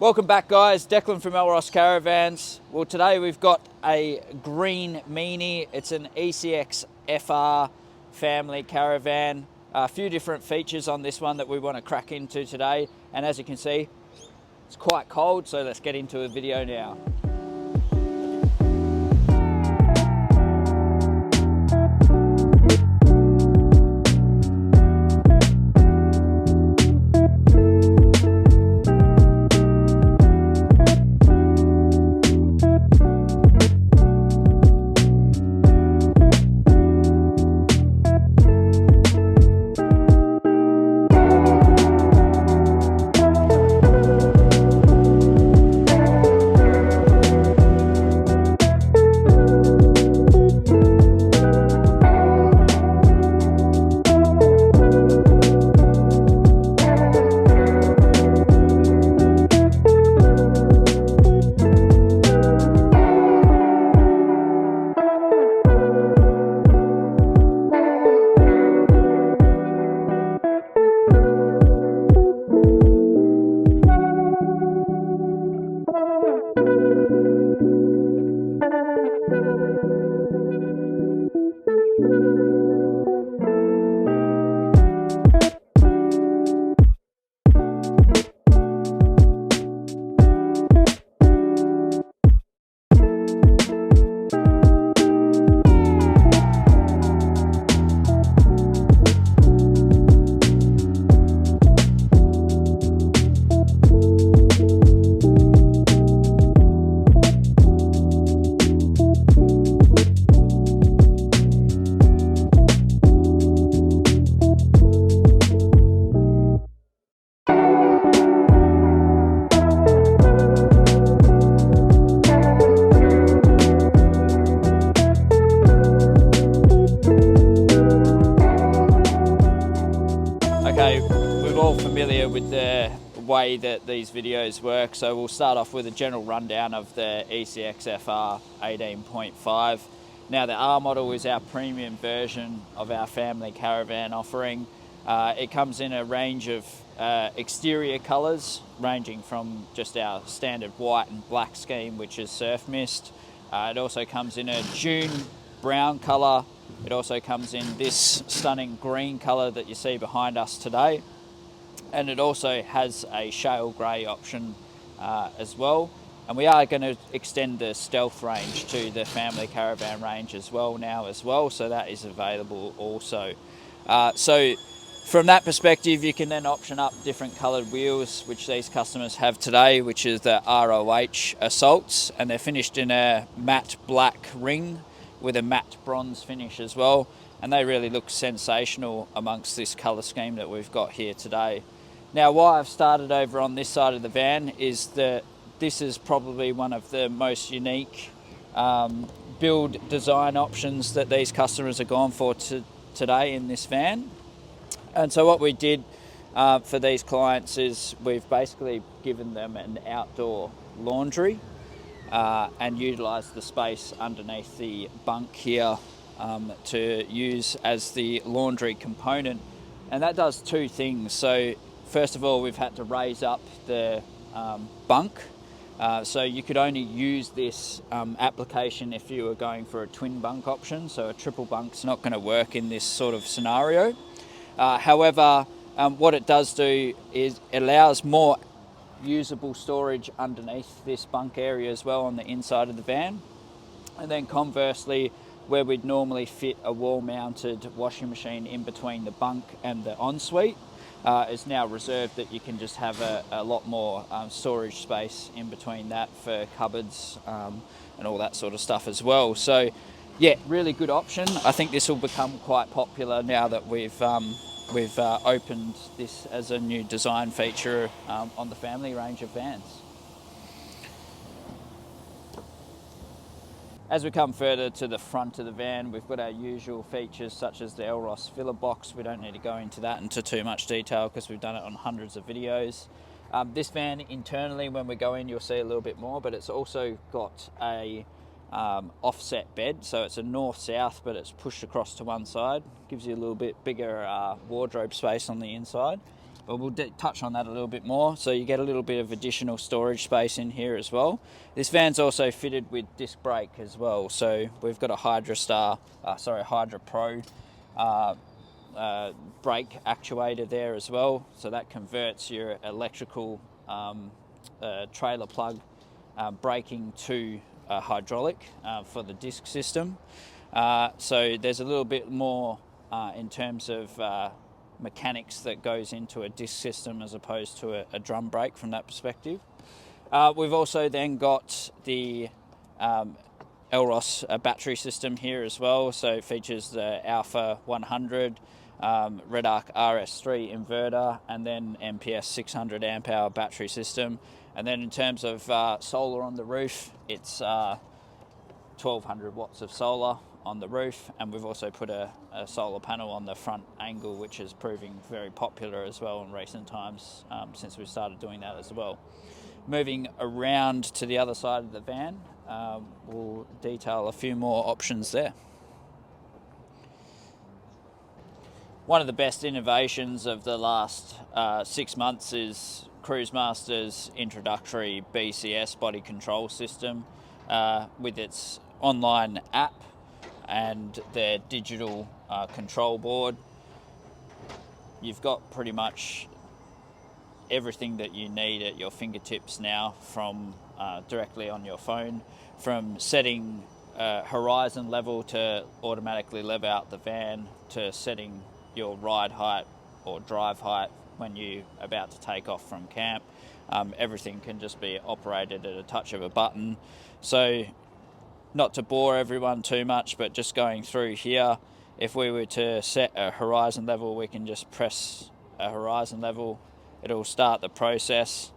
Welcome back, guys. Declan from Elros Caravans. Well, today we've got a green Meanie. It's an ECXF-R family caravan. A few different features on this one that we want to crack into today. And as you can see, it's quite cold, so let's get into a video now. Okay, we're all familiar with the way that these videos work, so we'll start off with a general rundown of the ECXF-R18.5. Now, the R model is our premium version of our family caravan offering. It comes in a range of exterior colours, ranging from just our standard white and black scheme, which is surf mist. It also comes in a June brown colour. It also comes in this stunning green colour that you see behind us today. And it also has a shale grey option as well. And we are going to extend the stealth range to the family caravan range as well now as well. So that is available also. So from that perspective, you can then option up different coloured wheels, which these customers have today, which is the ROH Assaults. And they're finished in a matte black ring with a matte bronze finish as well, and they really look sensational amongst this colour scheme that we've got here today. Now, why I've started over on this side of the van is that this is probably one of the most unique build design options that these customers have gone for today in this van. And so what we did for these clients is we've basically given them an outdoor laundry and utilise the space underneath the bunk here to use as the laundry component. And that does two things. So first of all, we've had to raise up the bunk. So you could only use this application if you were going for a twin bunk option. So a triple bunk's not going to work in this sort of scenario. However, what it does do is it allows more usable storage underneath this bunk area as well on the inside of the van. And then conversely, where we'd normally fit a wall-mounted washing machine in between the bunk and the ensuite, is now reserved that you can just have a lot more storage space in between that for cupboards and all that sort of stuff as well. So yeah, really good option. I think this will become quite popular now that we've opened this as a new design feature on the family range of vans. As we come further to the front of the van, we've got our usual features such as the Elros filler box. We don't need to go into that into too much detail because we've done it on hundreds of videos. This van internally, when we go in, you'll see a little bit more, but it's also got a offset bed, so it's a north-south, but it's pushed across to one side. Gives you a little bit bigger wardrobe space on the inside. but we'll touch on that a little bit more. So you get a little bit of additional storage space in here as well. This van's also fitted with disc brake as well. So we've got a Hydra Pro brake actuator there as well. So that converts your electrical trailer plug braking to hydraulic for the disc system. So there's a little bit more in terms of mechanics that goes into a disc system as opposed to a drum brake from that perspective. We've also then got the Elros battery system here as well. So it features the Alpha 100 Red Arc RS3 inverter, and then MPS 600 amp hour battery system. And then in terms of solar on the roof, it's 1200 watts of solar on the roof, and we've also put a solar panel on the front angle, which is proving very popular as well in recent times, since we started doing that as well. Moving around to the other side of the van, we'll detail a few more options there. One of the best innovations of the last 6 months is Cruisemaster's introductory BCS body control system with its online app and their digital control board. You've got pretty much everything that you need at your fingertips now from directly on your phone, from setting horizon level to automatically level out the van, to setting your ride height or drive height when you're about to take off from camp. Everything can just be operated at a touch of a button. So not to bore everyone too much, but just going through here, if we were to set a horizon level, we can just press a horizon level. It'll start the process.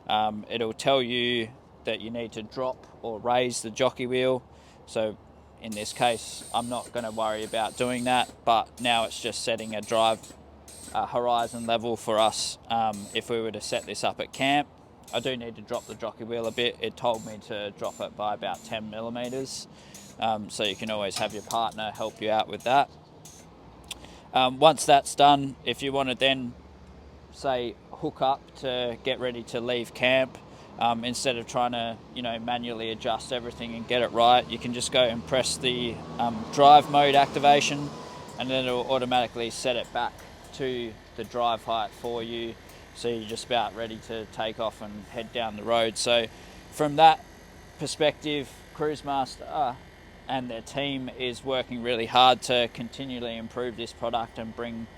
It'll tell you that you need to drop or raise the jockey wheel. So in this case, I'm not going to worry about doing that, but now it's just setting a drive horizon level for us. If we were to set this up at camp, I do need to drop the jockey wheel a bit. It told me to drop it by about 10 millimeters. So you can always have your partner help you out with that. Once that's done, if you want to then, say, hook up to get ready to leave camp, instead of trying to, manually adjust everything and get it right, you can just go and press the drive mode activation, and then it'll automatically set it back to the drive height for you. So you're just about ready to take off and head down the road. So from that perspective, Cruisemaster and their team is working really hard to continually improve this product and bring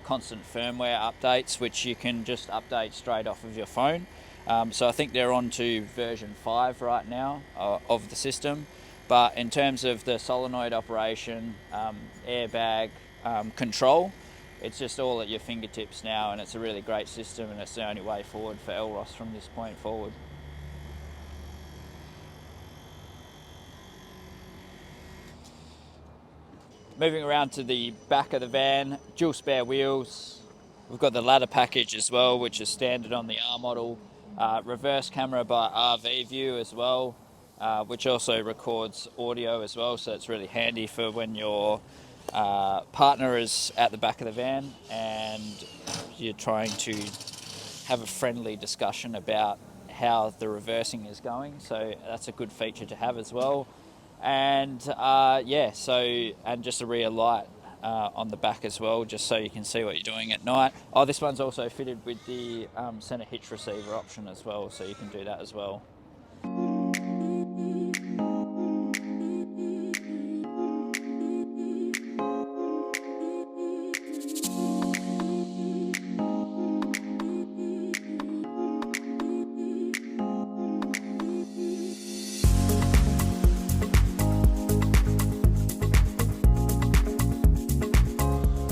constant firmware updates, which you can just update straight off of your phone. So I think they're on to version 5 right now of the system. But in terms of the solenoid operation, airbag control, it's just all at your fingertips now, and it's a really great system, and it's the only way forward for Elros from this point forward. Moving around to the back of the van, dual spare wheels. We've got the ladder package as well, which is standard on the R model. Reverse camera by RV View as well, which also records audio as well, so it's really handy for when your partner is at the back of the van and you're trying to have a friendly discussion about how the reversing is going. So that's a good feature to have as well. And and just a rear light on the back as well, just so you can see what you're doing at night. Oh, this one's also fitted with the center hitch receiver option as well, so you can do that as well.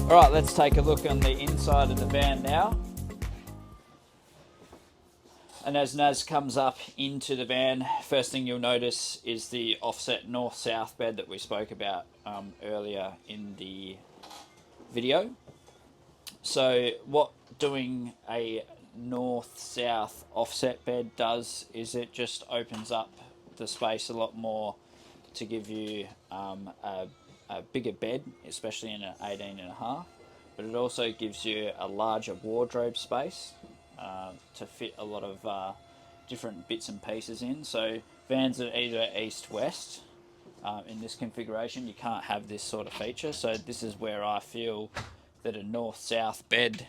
All right, let's take a look on the inside of the van now. And as Naz comes up into the van, first thing you'll notice is the offset north-south bed that we spoke about earlier in the video. So what doing a north-south offset bed does is it just opens up the space a lot more to give you a bigger bed, especially in an 18.5. but it also gives you a larger wardrobe space to fit a lot of different bits and pieces in. So vans are either east-west. In this configuration, you can't have this sort of feature. So this is where I feel that a north-south bed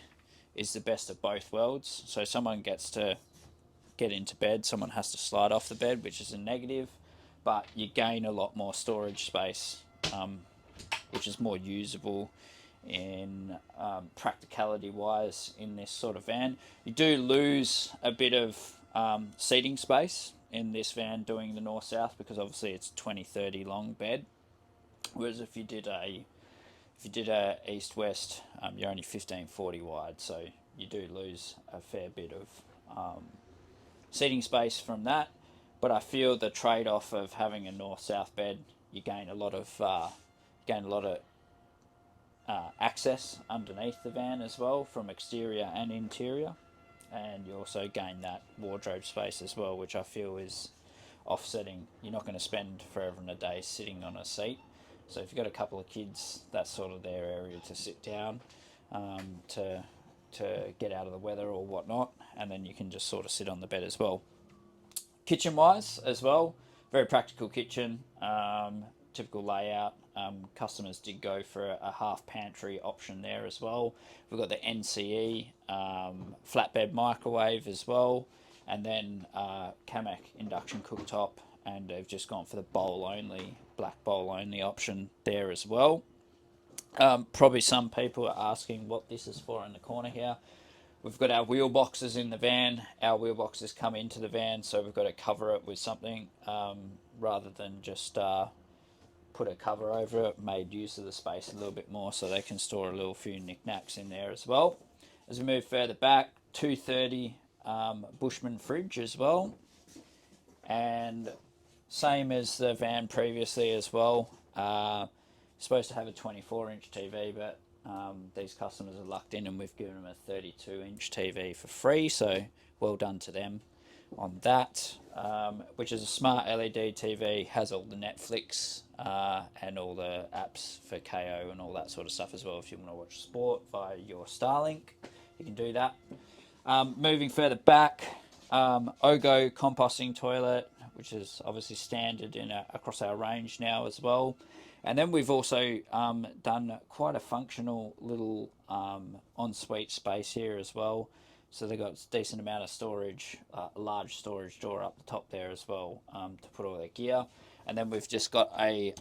is the best of both worlds. So someone gets to get into bed, someone has to slide off the bed, which is a negative, but you gain a lot more storage space, which is more usable in practicality wise in this sort of van. You do lose a bit of seating space in this van doing the north-south, because obviously it's 20-30 long bed, whereas if you did a east-west, you're only 15-40 wide, so you do lose a fair bit of seating space from that. But I feel the trade-off of having a north-south bed, you gain a lot of access underneath the van as well, from exterior and interior, and you also gain that wardrobe space as well, which I feel is offsetting. You're not going to spend forever and a day sitting on a seat, so if you've got a couple of kids, that's sort of their area to sit down, to get out of the weather or whatnot, and then you can just sort of sit on the bed as well. Kitchen wise as well, very practical kitchen, typical layout. Customers did go for a half pantry option there as well. We've got the NCE flatbed microwave as well, and then Kamak induction cooktop, and they've just gone for the black bowl only option there as well. Probably some people are asking what this is for in the corner here. We've got our wheel boxes in the van. Our wheel boxes come into the van, so we've got to cover it with something rather than just put a cover over it. Made use of the space a little bit more, so they can store a little few knickknacks in there as well. As we move further back, 230 Bushman fridge as well, and same as the van previously as well. Supposed to have a 24-inch TV, but these customers are lucked in, and we've given them a 32-inch TV for free, so well done to them on that, which is a smart LED TV, has all the Netflix and all the apps for KO and all that sort of stuff as well. If you want to watch sport via your Starlink, you can do that. Moving further back, Ogo composting toilet, which is obviously standard across our range now as well. And then we've also done quite a functional little ensuite space here as well. So they've got a decent amount of storage, a large storage door up the top there as well, to put all their gear. And then we've just got a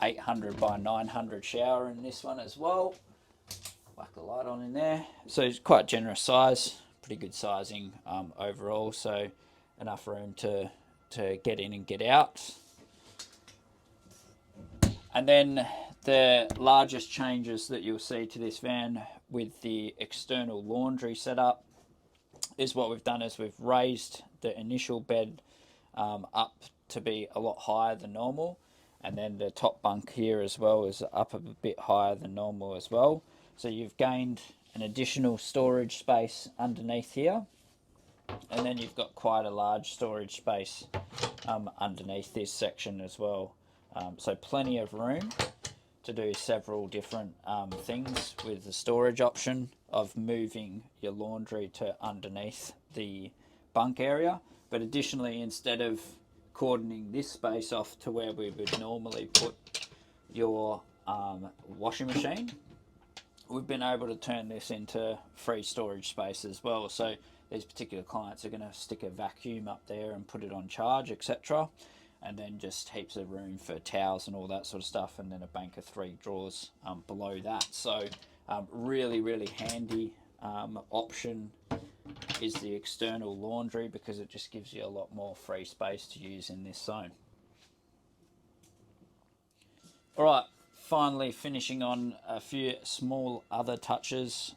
800 by 900 shower in this one as well. Whack the light on in there. So it's quite generous size, pretty good sizing overall. So enough room to get in and get out. And then the largest changes that you'll see to this van with the external laundry setup is what we've done is we've raised the initial bed up to be a lot higher than normal, and then the top bunk here as well is up a bit higher than normal as well. So you've gained an additional storage space underneath here, and then you've got quite a large storage space underneath this section as well. So plenty of room to do several different things with the storage option of moving your laundry to underneath the bunk area. But additionally, instead of cordoning this space off to where we would normally put your washing machine, we've been able to turn this into free storage space as well. So these particular clients are going to stick a vacuum up there and put it on charge, etc. And then just heaps of room for towels and all that sort of stuff, and then a bank of 3 drawers below that. So really, really handy option is the external laundry, because it just gives you a lot more free space to use in this zone. All right, finally finishing on a few small other touches.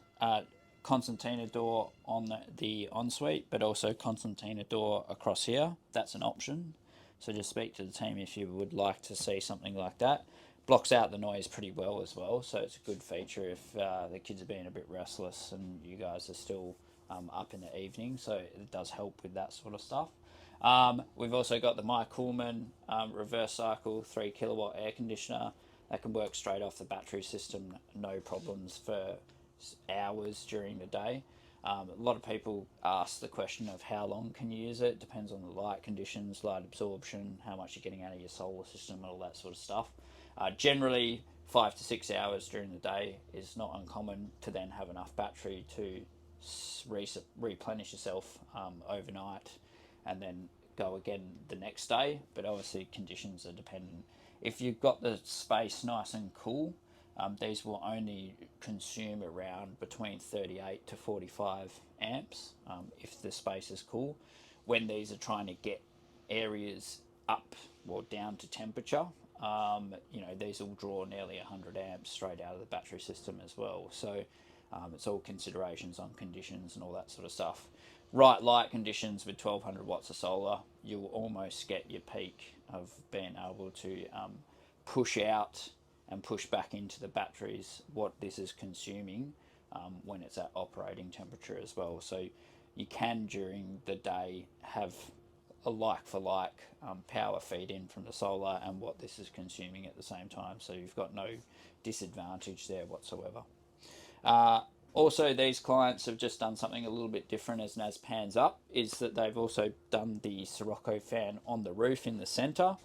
Concertina door on the ensuite, but also concertina door across here. That's an option. So just speak to the team if you would like to see something like that. Blocks out the noise pretty well as well, so it's a good feature if the kids are being a bit restless and you guys are still up in the evening, so it does help with that sort of stuff. We've also got the My Coolman reverse cycle 3 kilowatt air conditioner that can work straight off the battery system, no problems for hours during the day. A lot of people ask the question of how long can you use it. Depends on the light conditions, light absorption, how much you're getting out of your solar system, and all that sort of stuff. Generally, 5 to 6 hours during the day is not uncommon to then have enough battery to replenish yourself overnight, and then go again the next day. But obviously, conditions are dependent. If you've got the space nice and cool, these will only consume around between 38 to 45 amps if the space is cool. When these are trying to get areas up or down to temperature, these will draw nearly 100 amps straight out of the battery system as well. So it's all considerations on conditions and all that sort of stuff. Right light conditions with 1200 watts of solar, you'll almost get your peak of being able to push out and push back into the batteries what this is consuming when it's at operating temperature as well. So you can, during the day, have a like-for-like power feed in from the solar and what this is consuming at the same time. So you've got no disadvantage there whatsoever. Also, these clients have just done something a little bit different as Naz pans up, is that they've also done the Sirocco fan on the roof in the centre.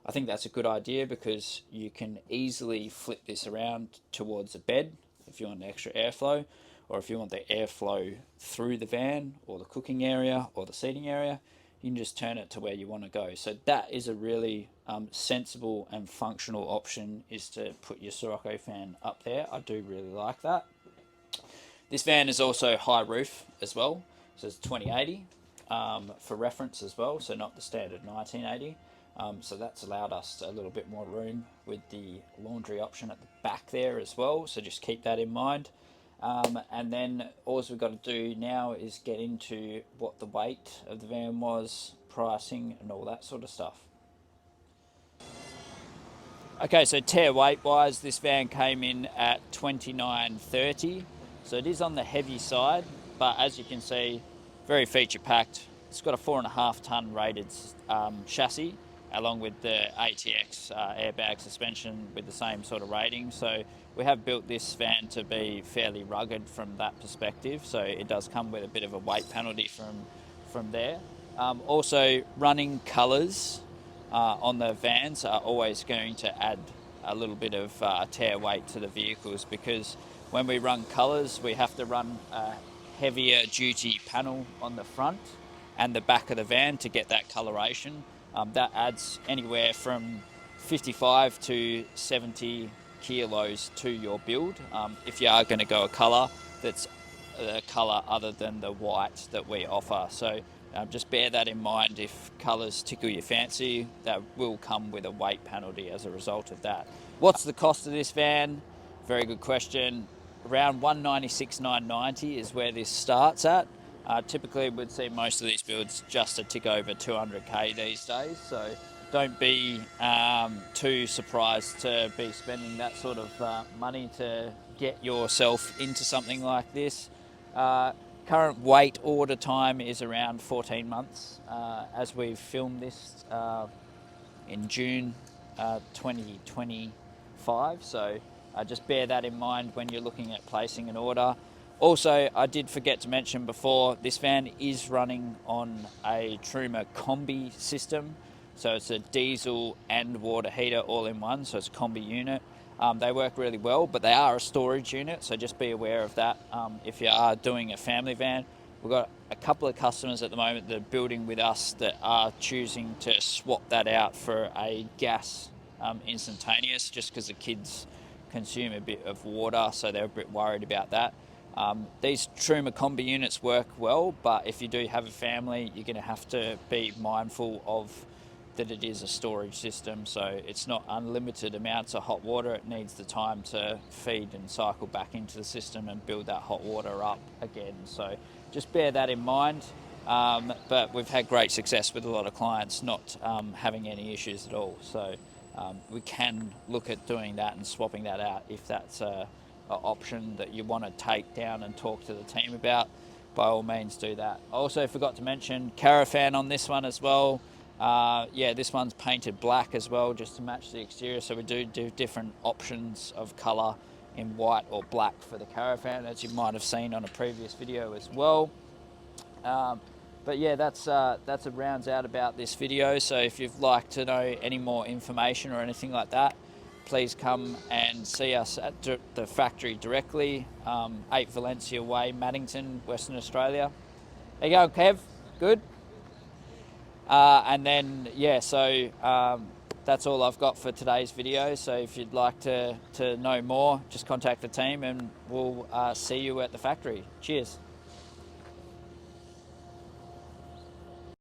I think that's a good idea because you can easily flip this around towards a bed if you want extra airflow, or if you want the airflow through the van or the cooking area or the seating area, you can just turn it to where you want to go. So that is a really sensible and functional option, is to put your Sirocco fan up there. I do really like that. This van is also high roof as well, so it's 2080 for reference as well, so not the standard 1980. So that's allowed us a little bit more room with the laundry option at the back there as well, so just keep that in mind. And then all we've got to do now is get into what the weight of the van was, pricing, and all that sort of stuff. Okay, so tare weight wise, this van came in at 2930. So it is on the heavy side, but as you can see, very feature packed. It's got a 4.5 ton rated chassis, along with the ATX airbag suspension with the same sort of rating. So we have built this van to be fairly rugged from that perspective. So it does come with a bit of a weight penalty from there. Also, running colours on the vans are always going to add a little bit of tare weight to the vehicles, because when we run colours, we have to run a heavier duty panel on the front and the back of the van to get that coloration. That adds anywhere from 55 to 70 kilos to your build if you are going to go a colour that's a colour other than the white that we offer. So just bear that in mind. If colours tickle your fancy, that will come with a weight penalty as a result of that. What's the cost of this van? Very good question. Around 196,990 is where this starts at. Typically we'd see most of these builds just a tick over 200k these days, so don't be too surprised to be spending that sort of money to get yourself into something like this. Current wait order time is around 14 months as we've filmed this in June 2025, so just bear that in mind when you're looking at placing an order. Also, I did forget to mention before, this van is running on a Truma combi system. So it's a diesel and water heater all in one, so it's a combi unit. They work really well, but they are a storage unit, so just be aware of that if you are doing a family van. We've got a couple of customers at the moment that are building with us that are choosing to swap that out for a gas instantaneous, just because the kids consume a bit of water, so they're a bit worried about that. These Truma combi units work well, but if you do have a family, you're going to have to be mindful of that it is a storage system, so it's not unlimited amounts of hot water. It needs the time to feed and cycle back into the system and build that hot water up again. So just bear that in mind. But we've had great success with a lot of clients not having any issues at all. So we can look at doing that and swapping that out if that's an option that you want to take down and talk to the team about. By all means, do that. I also forgot to mention caravan on this one as well. Yeah, this one's painted black as well, just to match the exterior. So we do different options of colour in white or black for the caravan, as you might have seen on a previous video as well. But yeah, that's rounds out about this video. So if you'd like to know any more information or anything like that, please come and see us at the factory directly, 8 Valencia Way, Maddington, Western Australia. There you go, Kev. Good. And then, yeah, so that's all I've got for today's video. So if you'd like to know more, just contact the team and we'll see you at the factory. Cheers.